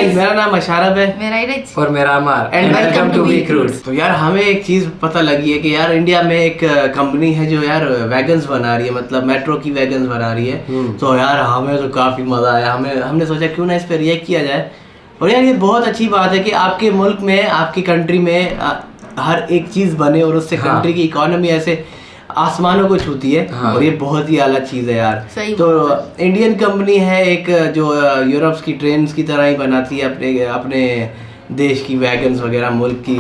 Guys, मेरा नाम अशारफ है। मेरा इरज और मेरा Amar And welcome to weak roots. तो यार हमें एक चीज पता लगी है कि यार इंडिया में एक कंपनी है जो यार वैगन्स बना रही है, मतलब मेट्रो की वैगन्स बना रही है। तो यार हमें तो काफी मजा आया, हमने सोचा क्यों ना इस पर रिएक्ट किया जाए। और यार ये बहुत अच्छी बात है कि आपके मुल्क में, आपकी कंट्री में हर एक चीज बने और उससे कंट्री की इकोनॉमी ऐसे आसमानों को छूती है। और ये बहुत ही अलग चीज है यार। तो इंडियन कंपनी है एक जो यूरोप की ट्रेन्स की तरह ही बनाती है अपने देश की वैगन्स वगैरह मुल्क की।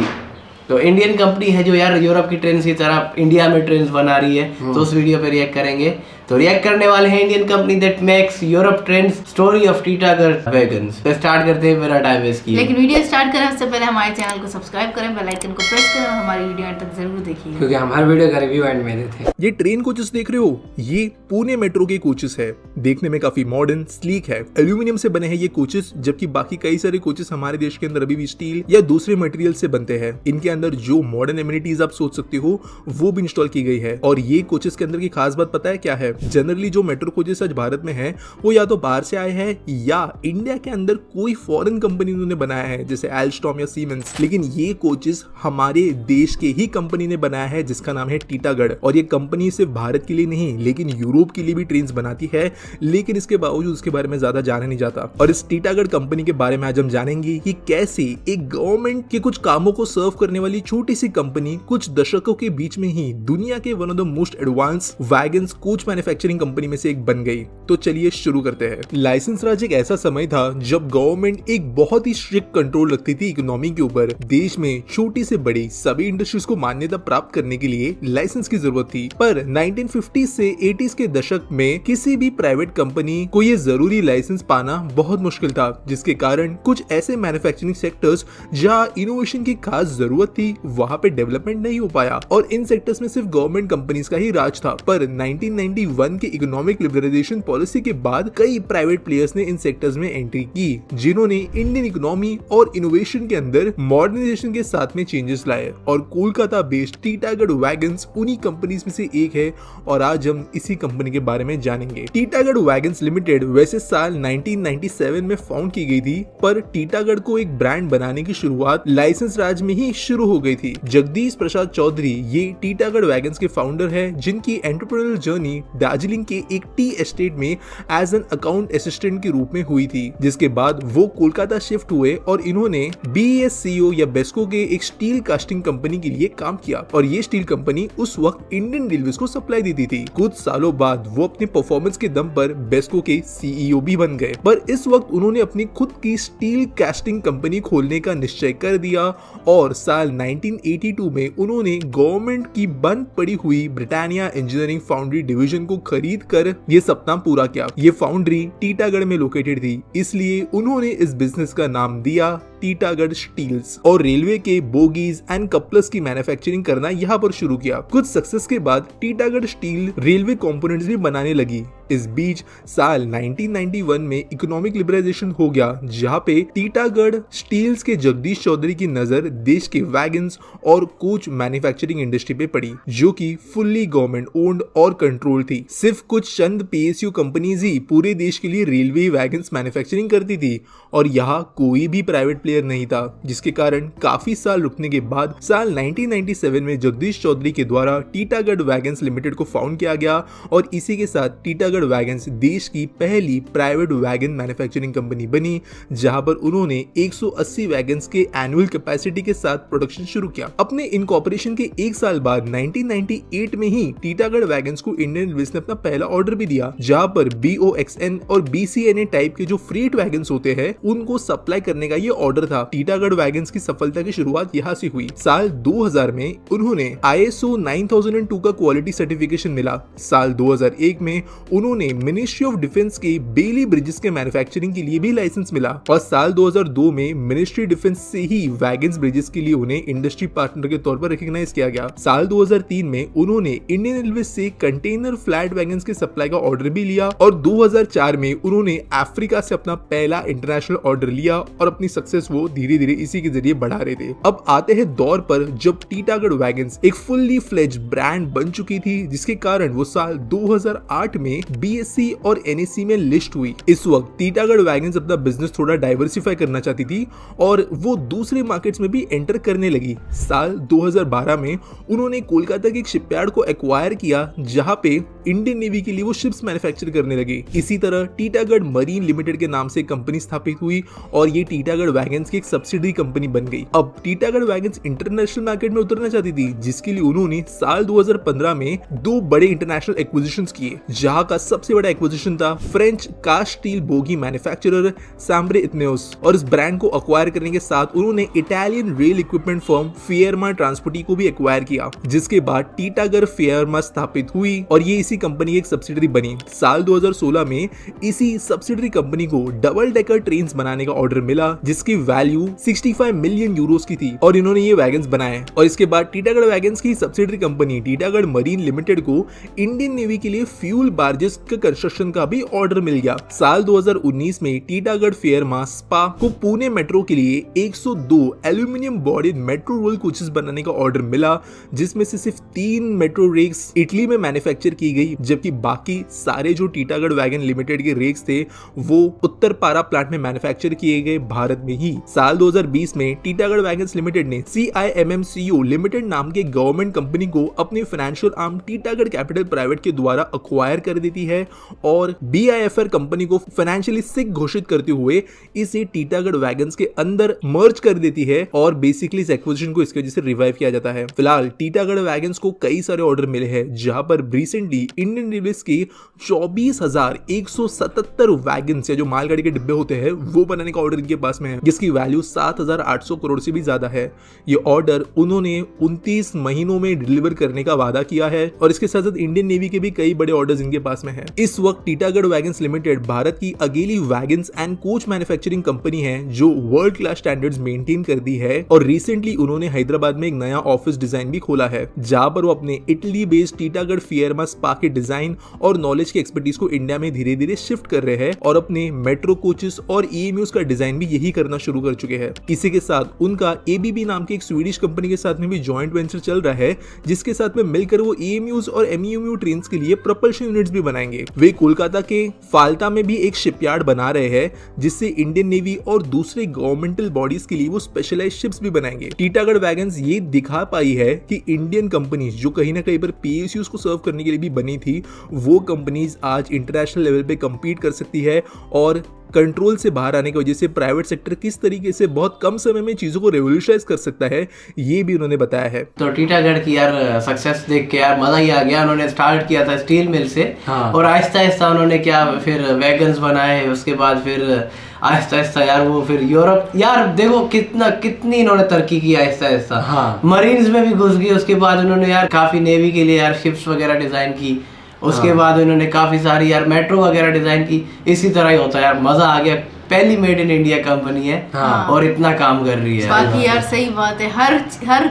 तो इंडियन कंपनी है जो यार यूरोप की ट्रेन्स की तरह इंडिया में ट्रेन्स बना रही है। तो उस वीडियो पे रिएक्ट करेंगे। तो रिएक्ट करने वाले हैं Indian company that makes Europe trains, story of Titagarh wagons. तो स्टार्ट करते हैं बिना टाइम वेस्ट किए। लेकिन वीडियो स्टार्ट करें उससे पहले हमारे चैनल को सब्सक्राइब करें, बेल आइकन को प्रेस करें और हमारी वीडियो एंड तक जरूर देखिए, क्योंकि हम हर वीडियो का रिव्यू एंड में देते हैं। ये ट्रेन कोचेस देख रहे हो, ये पुणे मेट्रो के कोचेस है। देखने में काफी मॉडर्न स्लीक है। एल्यूमिनियम से बने हैं ये कोचेस, जबकि बाकी कई सारे कोचेस हमारे देश के अंदर अभी भी स्टील या दूसरे मटेरियल से बनते हैं। इनके अंदर जो मॉडर्न एमिनिटीज आप सोच सकते हो वो भी इंस्टॉल की गई है। और ये कोचेस के अंदर की खास बात पता है क्या है? जनरली जो मेट्रो कोचेस आज भारत में है वो या तो बाहर से आए हैं या इंडिया के अंदर कोई फॉरेन कंपनी ने बनाया है, जैसे एल्स्टॉम या सीमेंस। लेकिन ये कोचेस हमारे देश के ही कंपनी ने बनाया है, जिसका नाम है टीटागढ़। और ये कंपनी सिर्फ भारत के लिए नहीं लेकिन यूरोप के लिए भी ट्रेन बनाती है। लेकिन इसके बावजूद उसके बारे में ज्यादा जाना नहीं जाता। और इस टीटागढ़ कंपनी के बारे में आज हम जानेंगे कि कैसे एक गवर्नमेंट के कुछ कामों को सर्व करने वाली छोटी सी कंपनी कुछ दशकों के बीच में ही दुनिया के one of the most advance wagons coach manufacturing company में से एक बन गई। तो चलिए शुरू करते हैं। लाइसेंस राज एक ऐसा समय था जब गवर्नमेंट एक बहुत ही स्ट्रिक्ट कंट्रोल रखती थी इकोनॉमी के ऊपर। देश में छोटी से बड़ी सभी इंडस्ट्रीज को मान्यता प्राप्त करने के लिए लाइसेंस की जरूरत थी। पर 1950 से 80s के दशक में किसी भी प्राइवेट कंपनी को ये जरूरी लाइसेंस पाना बहुत मुश्किल था, जिसके कारण कुछ ऐसे मैन्युफैक्चरिंग सेक्टर्स जहां इनोवेशन की खास जरूरत थी वहां पे डेवलपमेंट नहीं हो पाया। और इन सेक्टर्स में सिर्फ गवर्नमेंट कंपनीज का ही राज था। पर 1991 के इकोनॉमिक लिबरलाइजेशन पॉलिसी के बाद कई प्राइवेट प्लेयर्स ने इन सेक्टर्स में एंट्री की, जिन्होंने इंडियन इकोनॉमी और इनोवेशन के अंदर मॉडर्नाइजेशन के साथ में चेंजेस लाए। और कोलकाता बेस्ड टीटागढ़ वैगन्स उन्हीं कंपनीज में से एक है। और आज हम इसी कंपनी के बारे में जानेंगे। टीटागढ़ वैगन्स लिमिटेड वैसे साल 1997 में फाउंड की गई थी, पर टीटागढ़ को एक ब्रांड बनाने की शुरुआत लाइसेंस राज में ही शुरू हो गई थी। जगदीश प्रसाद चौधरी ये टीटागढ़ वैगन्स के फाउंडर है, जिनकी एंटरप्रेन्योरल जर्नी दार्जिलिंग के एक टी एस्टेट में एज एन अकाउंट असिस्टेंट के रूप में हुई थी, जिसके बाद वो कोलकाता शिफ्ट हुए और इन्होंने BESCO या बेस्को के एक स्टील कास्टिंग कंपनी के लिए काम किया। और ये स्टील कंपनी उस वक्त इंडियन रेलवेज को सप्लाई देती थी। कुछ सालों बाद वो अपने परफॉर्मेंस के दम पर बेस्को के CEO भी बन गए। पर इस वक्त उन्होंने अपनी खुद की स्टील कास्टिंग कंपनी खोलने का निश्चय कर दिया और साल 1982 में उन्होंने गवर्नमेंट की बंद पड़ी हुई ब्रिटानिया इंजीनियरिंग फाउंड्री डिवीजन को खरीद कर ये सपना पूरा किया। ये फाउंड्री टीटागढ़ में लोकेटेड थी, इसलिए उन्होंने इस बिजनेस का नाम दिया टीटागढ़ स्टील्स। और रेलवे के बोगीज एंड कपलर्स की मैन्युफैक्चरिंग करना यहाँ पर शुरू किया। कुछ सक्सेस के बाद टीटागढ़ स्टील रेलवे कंपोनेंट्स भी बनाने लगी। इस बीच साल 1991 में इकोनॉमिक लिबरलाइजेशन हो गया, जहाँ पे टीटागढ़ स्टील्स के जगदीश चौधरी की नजर देश के वैगन्स और कोच मैन्युफैक्चरिंग इंडस्ट्री पे पड़ी, जो कि फुल्ली गवर्नमेंट ओन्ड और कंट्रोल थी। सिर्फ कुछ चंद PSU कंपनीज ही पूरे देश के लिए रेलवे वैगन्स मैन्युफैक्चरिंग करती थी और यहाँ कोई भी प्राइवेट प्लेयर नहीं था, जिसके कारण काफी साल रुकने के बाद साल 1997 में जगदीश चौधरी के द्वारा टीटागढ़ वैगन्स लिमिटेड को फाउंड किया गया। और इसी के साथ टीटागढ़ वैगन्स देश की पहली प्राइवेट वैगन मैन्युफैक्चरिंग कंपनी बनी, जहां पर उन्होंने 180 वैगन्स के एनुअल कैपेसिटी के साथ प्रोडक्शन शुरू किया। अपने इनकॉर्पोरेशन के एक साल बाद 1998 में ही टीटागढ़ वैगन्स को इंडियन रेलवेज ने अपना पहला ऑर्डर भी दिया, जहां पर BOXN और BCNA टाइप के जो फ्रेट वैगन्स होते हैं उनको सप्लाई करने का ये ऑर्डर था। टीटागढ़ वैगन्स की सफलता की शुरुआत यहाँ से हुई। साल 2000 में उन्होंने ISO 9002 का क्वालिटी सर्टिफिकेशन मिला। साल 2001 में उन्होंने मिनिस्ट्री ऑफ डिफेंस के बेली ब्रिजेस के मैन्युफैक्चरिंग के लिए भी लाइसेंस मिला। और साल 2002 में मिनिस्ट्री डिफेंस से ही वैगन्स ब्रिजेस के लिए उन्हें इंडस्ट्री पार्टनर के तौर पर रिकॉग्नाइज किया गया। साल 2003 में उन्होंने इंडियन रेलवे से कंटेनर फ्लैट वैगन्स के सप्लाई का ऑर्डर भी लिया। और 2004 में उन्होंने अफ्रीका से अपना पहला इंटरनेशनल इंटरनेशनल ऑर्डर लिया और अपनी सक्सेस वो धीरे धीरे इसी के जरिए बढ़ा रहे थे। अब आते हैं दौर पर जब टीटागढ़ वैगन्स एक फुल्ली फ्लेज ब्रांड बन चुकी थी, जिसके कारण वो साल 2008 में BSE और NSE में लिस्ट हुई। इस वक्त टीटागढ़ वैगन्स अपना बिजनेस थोड़ा डाइवर्सिफाई करना चाहती थी और वो दूसरे मार्केट्स में भी एंटर करने लगी। साल 2012 में उन्होंने कोलकाता के एक शिपयार्ड को एक्वायर किया, जहां पे इंडियन नेवी के लिए वो शिप्स मैन्युफैक्चर करने लगे। इसी तरह टीटागढ़ मरीन लिमिटेड के नाम से कंपनी स्थापित हुई और ये टीटागढ़ वैगन्स की एक सब्सिडरी कंपनी बन गई। अब टीटागढ़ वैगन्स इंटरनेशनल मार्केट में उतरना चाहती थी, जिसके लिए उन्होंने साल 2015 में 2 बड़े इंटरनेशनल एक्विजिशंस किए, जहां का सबसे बड़ा एक्विजिशन था French cast steel bogie manufacturer Sambre इथनेओस। और इस ब्रांड को एक्वायर करने के साथ उन्होंने Italian rail equipment firm Firema Trasporti को भी एक्वायर किया, जिसके बाद टीटागढ़ फिएरमा स्थापित हुई और ये इसी कंपनी की एक सब्सिडरी बनी। साल 2016 में इसी सब्सिडरी कंपनी को डबल डेकर ट्रेन्स बनाने का ऑर्डर मिला, जिसकी वैल्यू 65 मिलियन यूरोस की थी और इन्होंने ये वैगन्स बनाए। और इसके बाद टीटागढ़ वैगन्स की subsidiary company Titagarh marine limited को इंडियन नेवी के लिए फ्यूल बार्जेस के कंस्ट्रक्शन का भी ऑर्डर मिल गया। साल 2019 में टीटागढ़ फिएरमा स्पा को पुणे मेट्रो के लिए 102 aluminium body metro roll coaches बनाने का ऑर्डर मिला, जिसमें से सिर्फ 3 मेट्रो रेक्स इटली में मैन्युफैक्चर की गई, जबकि बाकी सारे जो टीटागढ़ वैगन लिमिटेड के रेक्स थे वो उत्तर पारा प्लांट में मैन्युफैक्चर किए गए भारत में ही। साल 2020 में टीटागढ़ वैगन्स लिमिटेड ने CIMMCO लिमिटेड नाम के गवर्नमेंट कंपनी को अपने financial arm Titagarh capital private के द्वारा अक्वायर कर देती है और BIFR कंपनी को फाइनेंशियली सिक घोषित करते हुए इसे टीटागढ़ वैगन्स के अंदर मर्ज कर देती है और बेसिकली इस एक्विजिशन को इसकी वजह से रिवाइव किया जाता है। फिलहाल टीटागढ़ वैगन्स को कई सारे ऑर्डर मिले हैं, जहां पर रिसेंटली इंडियन रेलवेज के 24,177 वैगन्स या जो मालगाड़ी के डिब्बे होते हैं वो बनाने का ऑर्डर इनके पास में है, जिसकी वैल्यू 7,800 करोड़ से भी ज्यादा है। ये ऑर्डर उन्होंने 29 महीनों में डिलीवर करने का वादा किया है और इसके साथ साथ इंडियन नेवी के भी कई बड़े ऑर्डर्स इनके पास में है। इस वक्त टीटागढ़ वैगन्स लिमिटेड भारत की अकेली wagons and coach manufacturing company है जो वर्ल्ड क्लास स्टैंडर्ड्स मेंटेन कर दी है और रिसेंटली उन्होंने हैदराबाद में एक नया ऑफिस डिजाइन भी खोला है, जहां पर वो अपने इटली बेस्ड टीटागढ़ फिएरमा स्पा के डिजाइन और नॉलेज की एक्सपर्टीज को इंडिया में धीरे धीरे शिफ्ट कर रहे हैं और अपने मेट्रो कोचेस और EMUs का डिजाइन भी यही करना शुरू कर चुके हैं। इसी के साथ उनका ABB नाम की एक स्वीडिश कंपनी के साथ में भी जॉइंट वेंचर चल रहा है, जिसके साथ में मिलकर वो EMUs और MEMU ट्रेन्स के लिए प्रोपल्शन यूनिट्स भी बनाएंगे। वे कोलकाता के फाल्टा में भी एक शिपयार्ड बना रहे हैं, जिससे इंडियन नेवी और दूसरे गवर्नमेंटल बॉडीज के लिए वो स्पेशलाइज्ड शिप्स भी बनाएंगे। टीटागढ़ वैगन्स ये दिखा पाई है कि इंडियन कंपनीज जो कहीं ना कहीं पर PSUs को सर्व करने के लिए भी बनी थी, वो कंपनीज आज इंटरनेशनल लेवल पे compete कर सकती है और कंट्रोल से बाहर आने की वजह से प्राइवेट सेक्टर किस तरीके से बहुत कम समय में चीजों को रेवोल्यूशनाइज कर सकता है, ये भी उन्होंने बताया है। तो टीटागढ़ की यार सक्सेस देख के यार मजा ही आ गया। उन्होंने स्टार्ट किया था स्टील मिल से और आहिस्ता आहिस्ता उन्होंने क्या फिर वैगन्स बनाए, उसके बाद फिर आहिस्ता आहिस्ता यार वो फिर यूरोप, यार देखो कितनी इन्होंने तरक्की की आहिस्ता आहिस्ता। मरीन्स में भी घुस गई, उसके बाद उन्होंने यार काफी नेवी के लिए यार शिप्स वगैरह डिजाइन की, उसके बाद उन्होंने काफी सारी यार मेट्रो वगैरह डिजाइन की। इसी तरह ही होता है यार, मजा आ गया। पहली मेड इन इंडिया कंपनी है और इतना काम कर रही है। बाकी यार सही बात है, हर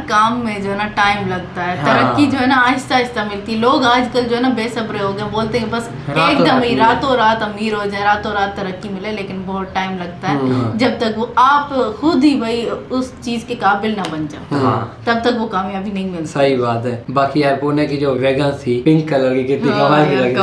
काम में जो है ना टाइम लगता है, तरक्की जो है ना आहिस्ता आहिस्ता मिलती है। लोग आजकल जो है ना बेसब्रे हो गए, बोलते हैं बस एकदम ही रातों रात अमीर हो जाए, रातों रात तरक्की मिले, लेकिन बहुत टाइम लगता है। जब तक वो आप खुद ही भाई उस चीज के काबिल ना बन जाओ तब तक वो कामयाबी नहीं मिलती। सही बात है। बाकी यार पुणे की जो वैगन्स थी पिंक कलर की कितनी कमाल की लगी।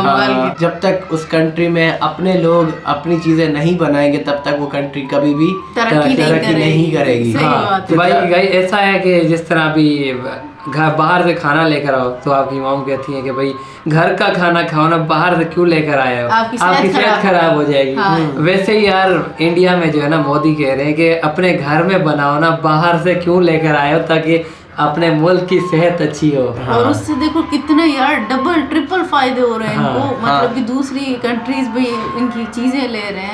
जब तक उस कंट्री में अपने लोग अपनी चीजें नहीं बनाएंगे तब तक वो कंट्री कभी भी तरक्की नहीं करेगी। तो भाई ऐसा है कि जिस तरह भी घर बाहर से खाना लेकर आओ तो आपकी मॉम कहती है कि भाई घर का खाना खाओ ना, बाहर से क्यों लेकर आए हो, आपकी सेहत खराब हो जाएगी। वैसे ही यार इंडिया में जो है ना मोदी कह रहे हैं कि अपने घर में बनाओ ना, बाहर से क्यों लेकर आए हो, ताकि अपने मुल्क की सेहत अच्छी हो। और उससे देखो कितने यार डबल ट्रिपल फायदे हो रहे हैं इनको, मतलब कि दूसरी कंट्रीज भी इनकी चीजें ले रहे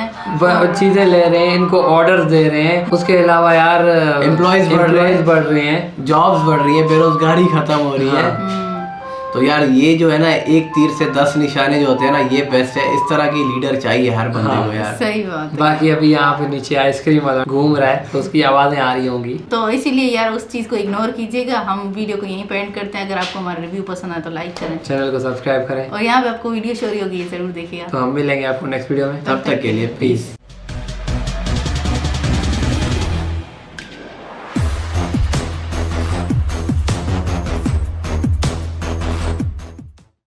हैं, इनको ऑर्डर्स दे रहे हैं। उसके अलावा यार एम्प्लॉयज बढ़ रहे हैं, जॉब्स बढ़ रही है, बेरोजगारी खत्म हो रही है। तो यार ये जो है ना एक तीर से 10 निशाने जो होते हैं ना, ये बेस्ट है। इस तरह की लीडर चाहिए हर बंदे को यार। सही बात है। बाकी अभी यहाँ पे नीचे आइसक्रीम वाला घूम रहा है तो उसकी आवाजें आ रही होंगी, तो इसीलिए यार उस चीज को इग्नोर कीजिएगा। हम वीडियो को यहीं पे एंड करते हैं। अगर आपको हमारा रिव्यू पसंद आए तो लाइक करें, चैनल को सब्सक्राइब करें और यहाँ पे आपको वीडियो शो रही होगी, जरूर देखिएगा। तो हम मिलेंगे आपको नेक्स्ट वीडियो में, तब तक के लिए पीस।